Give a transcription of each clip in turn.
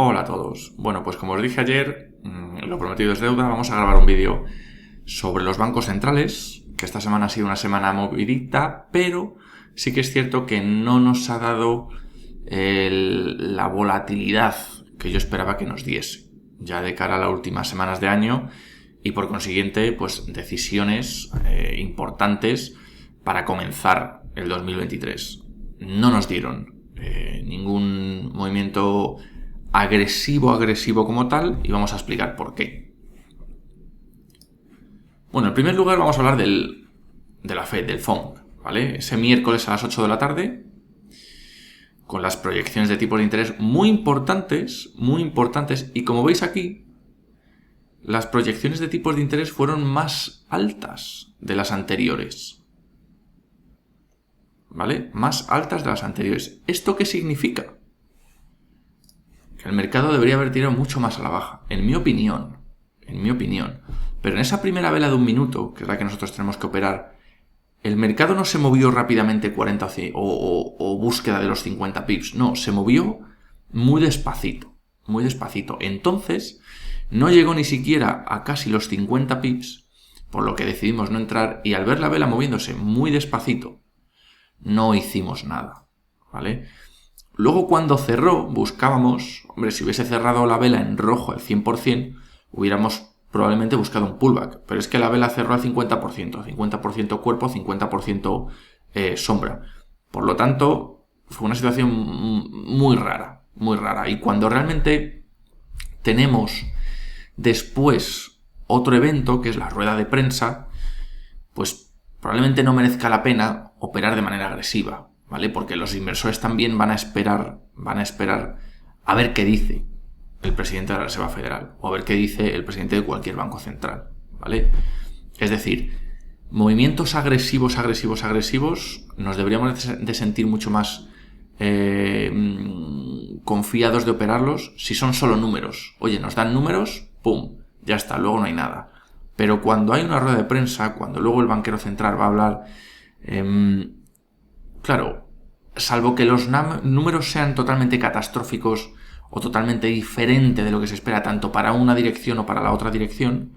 Hola a todos. Bueno, pues como os dije ayer, lo prometido es deuda, vamos a grabar un vídeo sobre los bancos centrales, que esta semana ha sido una semana movidita, pero sí que es cierto que no nos ha dado la volatilidad que yo esperaba que nos diese, ya de cara a las últimas semanas de año y por consiguiente, pues decisiones importantes para comenzar el 2023. No nos dieron ningún movimiento agresivo como tal, y vamos a explicar por qué. Bueno, en primer lugar vamos a hablar de la Fed, del FOMC, ¿vale? Ese miércoles a las 8 de la tarde, con las proyecciones de tipos de interés muy importantes, y como veis aquí, las proyecciones de tipos de interés fueron más altas de las anteriores, ¿vale? Más altas de las anteriores. ¿Esto qué significa? Que el mercado debería haber tirado mucho más a la baja, en mi opinión. Pero en esa primera vela de un minuto, que es la que nosotros tenemos que operar, el mercado no se movió rápidamente 40 o búsqueda de los 50 pips. No, se movió muy despacito. Entonces, no llegó ni siquiera a casi los 50 pips, por lo que decidimos no entrar, y al ver la vela moviéndose muy despacito, no hicimos nada, ¿vale? Luego cuando cerró, buscábamos, si hubiese cerrado la vela en rojo al 100%, hubiéramos probablemente buscado un pullback, pero es que la vela cerró al 50% cuerpo, 50% sombra. Por lo tanto, fue una situación muy rara, y cuando realmente tenemos después otro evento, que es la rueda de prensa, pues probablemente no merezca la pena operar de manera agresiva, ¿vale? Porque los inversores también van a esperar a ver qué dice el presidente de la Reserva Federal o a ver qué dice el presidente de cualquier banco central, ¿vale? Es decir, movimientos agresivos nos deberíamos de sentir mucho más confiados de operarlos si son solo números. Oye, nos dan números, ¡pum!, ya está, luego no hay nada. Pero cuando hay una rueda de prensa, cuando luego el banquero central va a hablar, claro, salvo que los números sean totalmente catastróficos o totalmente diferentes de lo que se espera tanto para una dirección o para la otra dirección,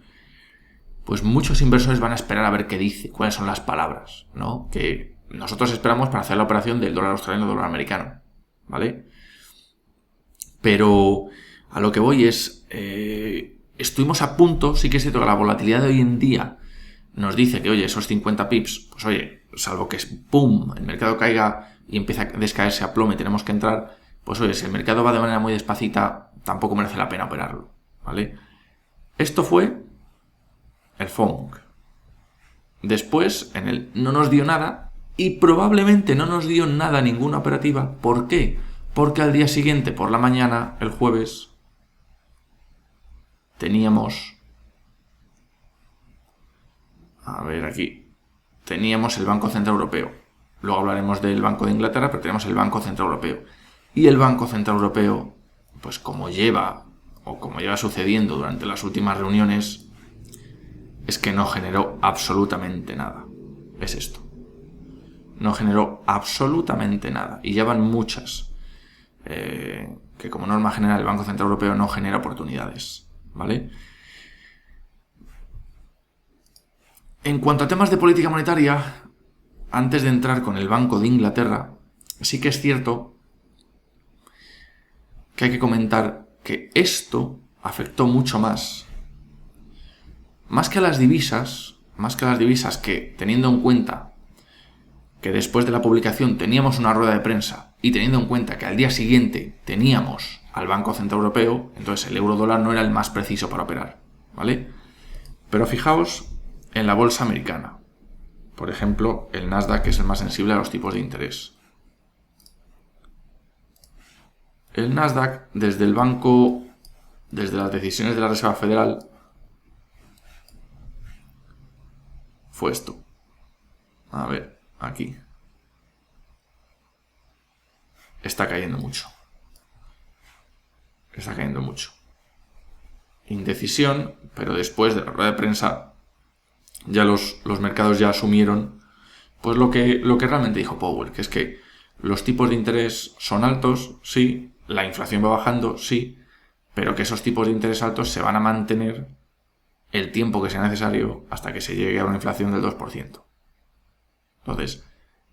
pues muchos inversores van a esperar a ver qué dice, cuáles son las palabras, ¿no? Que nosotros esperamos para hacer la operación del dólar australiano o dólar americano, ¿vale? Pero a lo que voy es, estuvimos a punto, sí que es cierto que la volatilidad de hoy en día nos dice que, oye, esos 50 pips, pues oye, salvo que ¡pum!, el mercado caiga y empieza a descaerse a plomo y tenemos que entrar, pues oye, si el mercado va de manera muy despacita, tampoco merece la pena operarlo, ¿vale? Esto fue el FOMC. Después, no nos dio nada, y probablemente no nos dio nada ninguna operativa. ¿Por qué? Porque al día siguiente, por la mañana, el jueves, teníamos el Banco Central Europeo. Luego hablaremos del Banco de Inglaterra, pero tenemos el Banco Central Europeo. Y el Banco Central Europeo, pues como lleva sucediendo durante las últimas reuniones, es que no generó absolutamente nada. Es esto. No generó absolutamente nada. Y ya van muchas. Que como norma general el Banco Central Europeo no genera oportunidades, ¿vale? En cuanto a temas de política monetaria, antes de entrar con el Banco de Inglaterra, sí que es cierto que hay que comentar que esto afectó mucho más que a las divisas, que teniendo en cuenta que después de la publicación teníamos una rueda de prensa y teniendo en cuenta que al día siguiente teníamos al Banco Central Europeo, entonces el euro dólar no era el más preciso para operar, ¿vale? Pero fijaos en la bolsa americana. Por ejemplo, el Nasdaq, que es el más sensible a los tipos de interés. El Nasdaq, desde las decisiones de la Reserva Federal, fue esto. A ver, aquí. Está cayendo mucho. Indecisión, pero después de la rueda de prensa ya los mercados ya asumieron pues lo que realmente dijo Powell, que es que los tipos de interés son altos, sí, la inflación va bajando, sí, pero que esos tipos de interés altos se van a mantener el tiempo que sea necesario hasta que se llegue a una inflación del 2%. Entonces,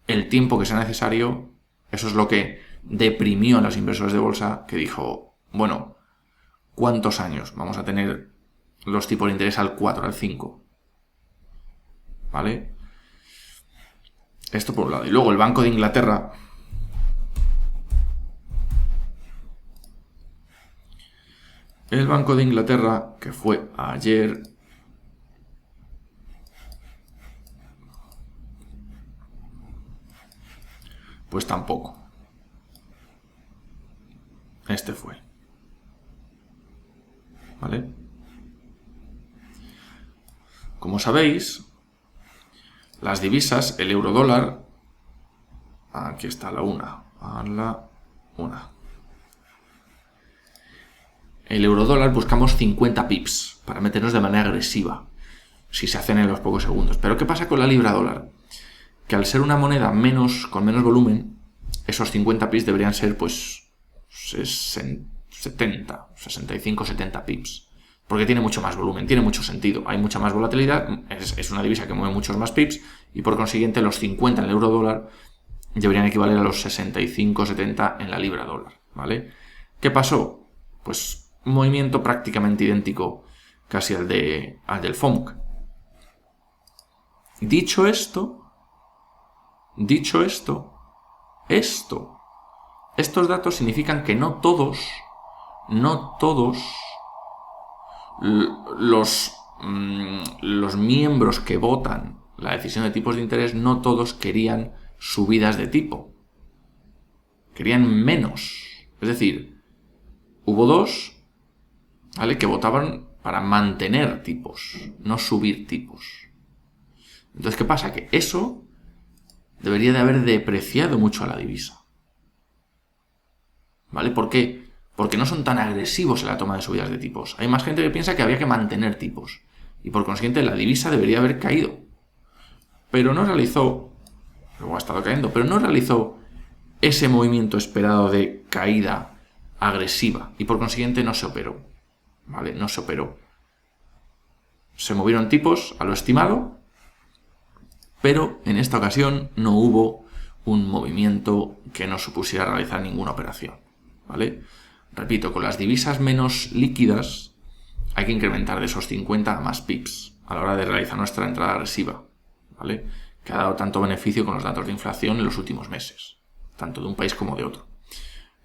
el tiempo que sea necesario, eso es lo que deprimió a los inversores de bolsa, que dijo, bueno, ¿cuántos años vamos a tener los tipos de interés al 4, al 5? ¿Vale? Esto por un lado. Y luego el Banco de Inglaterra. El Banco de Inglaterra, que fue ayer, pues tampoco. Este fue. ¿Vale? Como sabéis, las divisas, el euro-dólar, aquí está la una. El euro-dólar buscamos 50 pips para meternos de manera agresiva, si se hacen en los pocos segundos. Pero ¿qué pasa con la libra-dólar? Que al ser una moneda con menos volumen, esos 50 pips deberían ser pues 65, 70 pips. Porque tiene mucho más volumen, tiene mucho sentido, hay mucha más volatilidad, es una divisa que mueve muchos más pips y por consiguiente los 50 en el euro-dólar deberían equivaler a los 65, 70 en la libra-dólar, ¿vale? ¿Qué pasó? Pues un movimiento prácticamente idéntico casi al del FOMC. Dicho esto, estos datos significan que no todos los miembros que votan la decisión de tipos de interés, no todos querían subidas de tipo. Querían menos. Es decir, hubo dos, ¿vale?, que votaban para mantener tipos, no subir tipos. Entonces, ¿qué pasa? Que eso debería de haber depreciado mucho a la divisa. ¿Vale? ¿Por qué? Porque no son tan agresivos en la toma de subidas de tipos. Hay más gente que piensa que había que mantener tipos. Y por consiguiente la divisa debería haber caído. Pero no realizó, luego ha estado cayendo, pero no realizó ese movimiento esperado de caída agresiva. Y por consiguiente no se operó. ¿Vale? No se operó. Se movieron tipos a lo estimado, pero en esta ocasión no hubo un movimiento que no supusiera realizar ninguna operación. ¿Vale? Repito, con las divisas menos líquidas hay que incrementar de esos 50 a más pips a la hora de realizar nuestra entrada agresiva, ¿vale? Que ha dado tanto beneficio con los datos de inflación en los últimos meses, tanto de un país como de otro,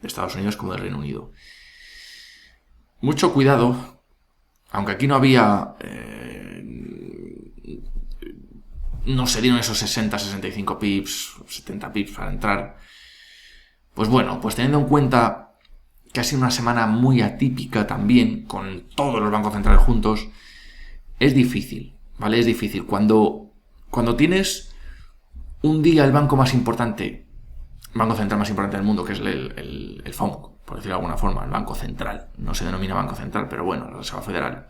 de Estados Unidos como del Reino Unido. Mucho cuidado, aunque aquí no había... no se dieron esos 60, 65 pips, 70 pips para entrar. Pues bueno, pues teniendo en cuenta que ha sido una semana muy atípica también, con todos los bancos centrales juntos, es difícil, ¿vale? Es difícil. Cuando tienes un día el banco central más importante del mundo, que es el FOMC, por decirlo de alguna forma, el Banco Central, no se denomina Banco Central, pero bueno, la Reserva Federal,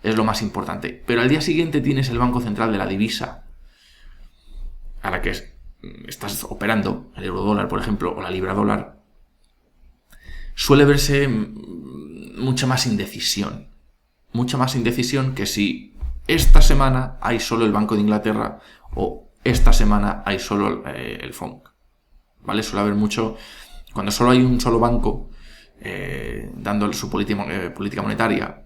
es lo más importante. Pero al día siguiente tienes el Banco Central de la divisa a la que estás operando, el euro-dólar, por ejemplo, o la libra-dólar, suele verse mucha más indecisión que si esta semana hay solo el Banco de Inglaterra o esta semana hay solo el FOMC, ¿vale? Suele haber mucho, cuando solo hay un solo banco dando su política monetaria,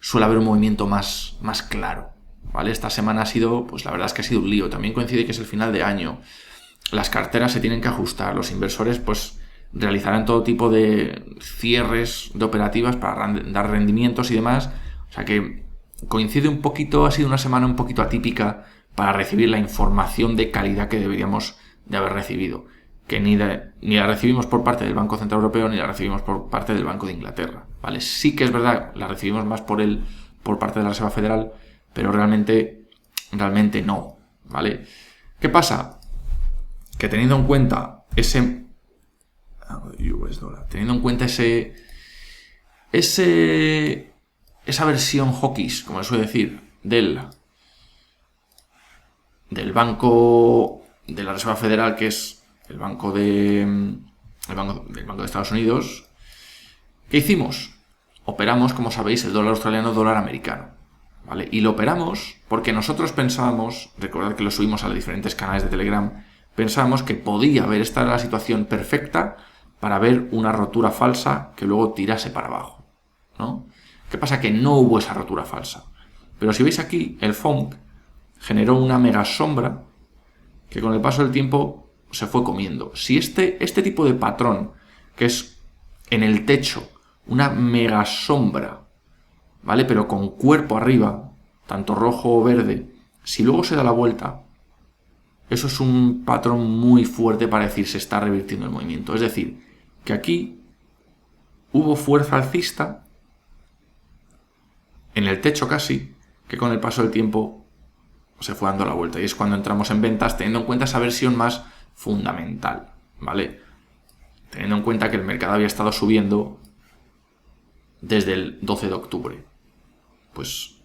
suele haber un movimiento más claro, ¿vale? Esta semana ha sido, pues la verdad es que ha sido un lío. También coincide que es el final de año, las carteras se tienen que ajustar, los inversores pues realizarán todo tipo de cierres de operativas para dar rendimientos y demás. O sea que coincide un poquito, ha sido una semana un poquito atípica para recibir la información de calidad que deberíamos de haber recibido. Que ni la recibimos por parte del Banco Central Europeo ni la recibimos por parte del Banco de Inglaterra, ¿vale? Sí que es verdad, la recibimos más por parte de la Reserva Federal, pero realmente no, ¿vale? ¿Qué pasa? Que teniendo en cuenta esa versión hawkish, como se suele decir, del banco de la Reserva Federal, que es el banco del Banco de Estados Unidos, ¿qué hicimos? operamos, como sabéis, el dólar australiano, dólar americano, ¿vale? Y lo operamos porque nosotros pensábamos, recordad que lo subimos a los diferentes canales de Telegram, pensábamos que podía haber esta la situación perfecta para ver una rotura falsa que luego tirase para abajo, ¿no? ¿Qué pasa? Que no hubo esa rotura falsa. Pero si veis aquí, el FOMC generó una mega sombra que con el paso del tiempo se fue comiendo. Si este tipo de patrón, que es en el techo, una mega sombra, ¿vale? Pero con cuerpo arriba, tanto rojo o verde, si luego se da la vuelta, eso es un patrón muy fuerte para decir se está revirtiendo el movimiento. Es decir, que aquí hubo fuerza alcista en el techo casi, que con el paso del tiempo se fue dando la vuelta. Y es cuando entramos en ventas teniendo en cuenta esa versión más fundamental, ¿vale? Teniendo en cuenta que el mercado había estado subiendo desde el 12 de octubre. Pues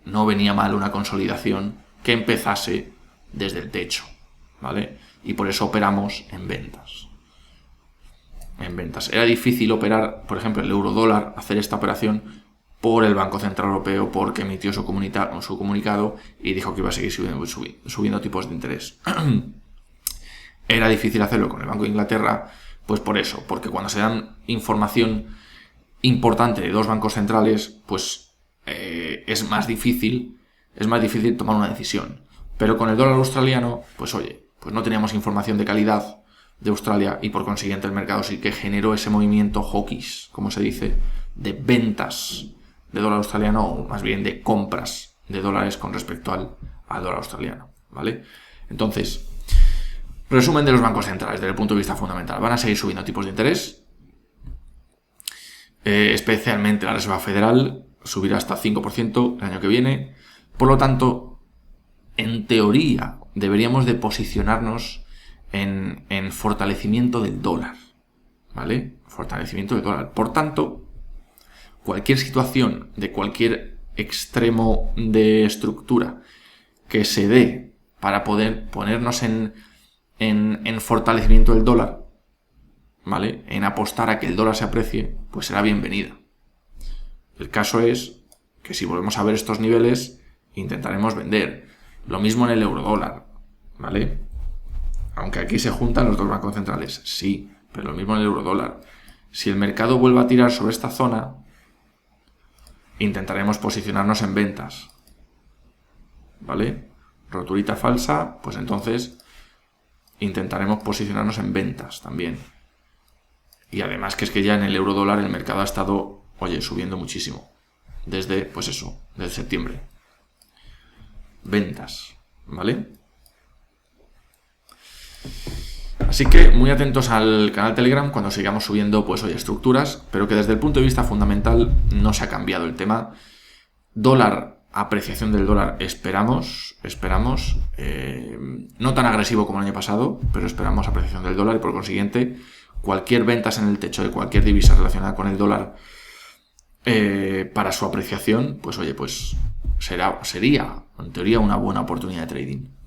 no venía mal una consolidación que empezase desde el techo, ¿vale? Y por eso operamos en ventas. En ventas. Era difícil operar, por ejemplo, el euro-dólar, hacer esta operación por el Banco Central Europeo, porque emitió su comunicado y dijo que iba a seguir subiendo tipos de interés. Era difícil hacerlo con el Banco de Inglaterra, pues por eso, porque cuando se dan información importante de dos bancos centrales, pues es más difícil tomar una decisión. Pero con el dólar australiano, pues oye, pues no teníamos información de calidad de Australia y por consiguiente el mercado sí que generó ese movimiento hawkish, como se dice, de ventas de dólar australiano, o más bien de compras de dólares con respecto al dólar australiano, ¿vale? Entonces, resumen de los bancos centrales desde el punto de vista fundamental. Van a seguir subiendo tipos de interés, especialmente la Reserva Federal subirá hasta 5% el año que viene. Por lo tanto, en teoría, deberíamos de posicionarnos en fortalecimiento del dólar, ¿vale? Fortalecimiento del dólar. Por tanto, cualquier situación de cualquier extremo de estructura que se dé para poder ponernos en fortalecimiento del dólar, ¿vale? En apostar a que el dólar se aprecie, pues será bienvenida. El caso es que si volvemos a ver estos niveles, intentaremos vender. Lo mismo en el eurodólar, ¿vale? Aunque aquí se juntan los dos bancos centrales, sí, pero lo mismo en el eurodólar. Si el mercado vuelve a tirar sobre esta zona, intentaremos posicionarnos en ventas, ¿vale? Roturita falsa, pues entonces intentaremos posicionarnos en ventas también. Y además que es que ya en el eurodólar el mercado ha estado, oye, subiendo muchísimo. Desde, pues eso, desde septiembre. Ventas, ¿vale? Así que muy atentos al canal Telegram cuando sigamos subiendo, pues oye, estructuras, pero que desde el punto de vista fundamental no se ha cambiado el tema. Dólar, apreciación del dólar, esperamos, no tan agresivo como el año pasado, pero esperamos apreciación del dólar y por consiguiente cualquier ventas en el techo de cualquier divisa relacionada con el dólar para su apreciación, pues oye, pues sería en teoría una buena oportunidad de trading.